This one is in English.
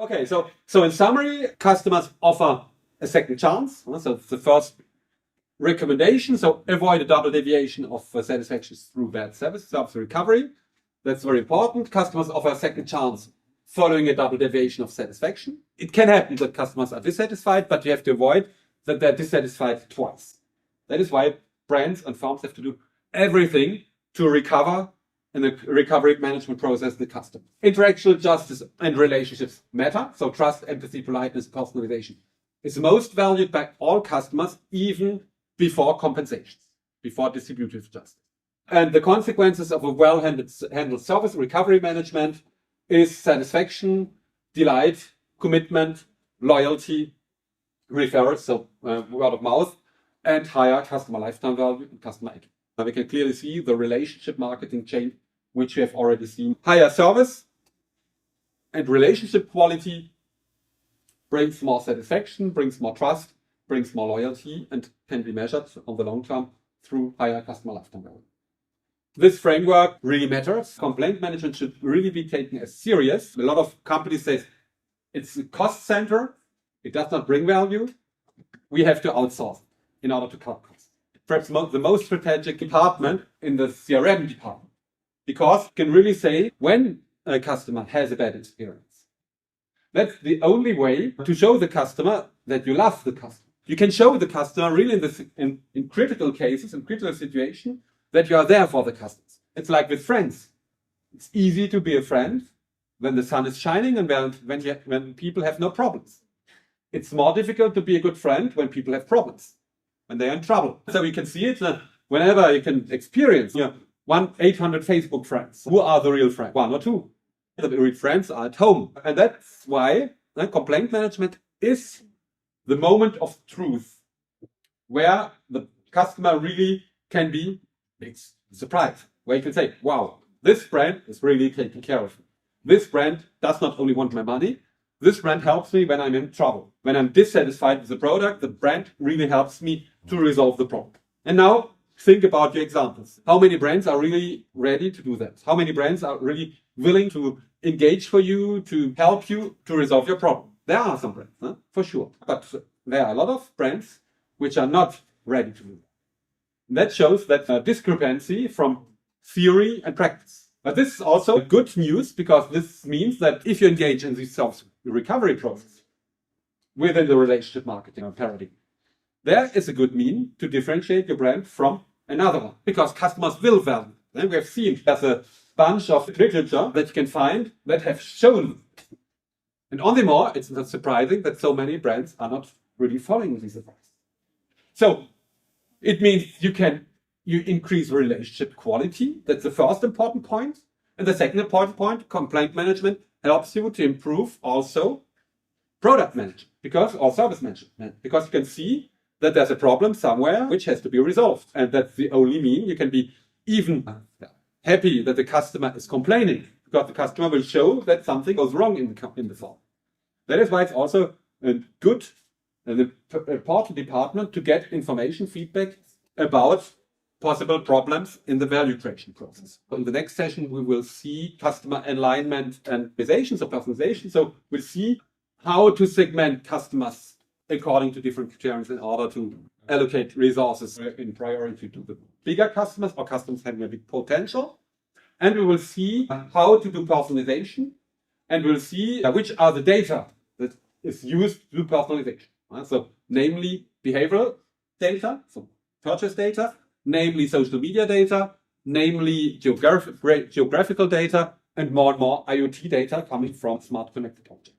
Okay, so in summary, customers offer a second chance. So it's the first recommendation. So avoid a double deviation of satisfaction through bad service recovery. That's very important. Customers offer a second chance following a double deviation of satisfaction. It can happen that customers are dissatisfied, but you have to avoid that they're dissatisfied twice. That is why brands and firms have to do everything to recover in the recovery management process the customer. Interactional justice and relationships matter. So trust, empathy, politeness, personalization is most valued by all customers, even before compensations, before distributive justice. And the consequences of a well-handled service recovery management is satisfaction, delight, commitment, loyalty, referrals, so word of mouth, and higher customer lifetime value and customer equity. Now we can clearly see the relationship marketing chain, which we have already seen. Higher service and relationship quality brings more satisfaction, brings more trust, brings more loyalty, and can be measured on the long term through higher customer lifetime value. This framework really matters. Complaint management should really be taken as serious. A lot of companies say it's a cost center. It does not bring value. We have to outsource in order to cut costs. Perhaps the most strategic department in the CRM department, because you can really say when a customer has a bad experience. That's the only way to show the customer that you love the customer. You can show the customer really in critical cases, in critical situations, that you are there for the customers. It's like with friends. It's easy to be a friend when the sun is shining and when people have no problems. It's more difficult to be a good friend when people have problems, when they are in trouble. So we can see it whenever you can experience 800 Facebook friends. Who are the real friends? One or two. The real friends are at home. And that's why complaint management is the moment of truth where the customer really can be surprised. Where you can say, wow, this brand is really taking care of me. This brand does not only want my money, this brand helps me when I'm in trouble. When I'm dissatisfied with the product, the brand really helps me to resolve the problem. And now think about your examples. How many brands are really ready to do that? How many brands are really willing to engage for you, to help you to resolve your problem? There are some brands, for sure. But there are a lot of brands which are not ready to do that. That shows that discrepancy from theory and practice. But this is also good news, because this means that if you engage in this self-recovery process within the relationship marketing paradigm, there is a good means to differentiate your brand from another one, because customers will value. Then we have seen there's a bunch of literature that you can find that have shown. And only more, it's not surprising that so many brands are not really following this advice. So it means you increase relationship quality. That's the first important point. And the second important point, complaint management helps you to improve also product management or service management, because you can see that there's a problem somewhere which has to be resolved. And that's the only mean you can be even happy that the customer is complaining, because the customer will show that something goes wrong in the form. That is why it's also a good and important department to get information, feedback about possible problems in the value creation process. In the next session, we will see customer alignment and personalization. So we'll see how to segment customers according to different criteria in order to allocate resources in priority to the bigger customers or customers having a big potential. And we will see how to do personalization, and we'll see which are the data that is used to do personalization. So namely behavioral data, so purchase data, namely social media data, namely geographical data, and more IoT data coming from smart connected objects.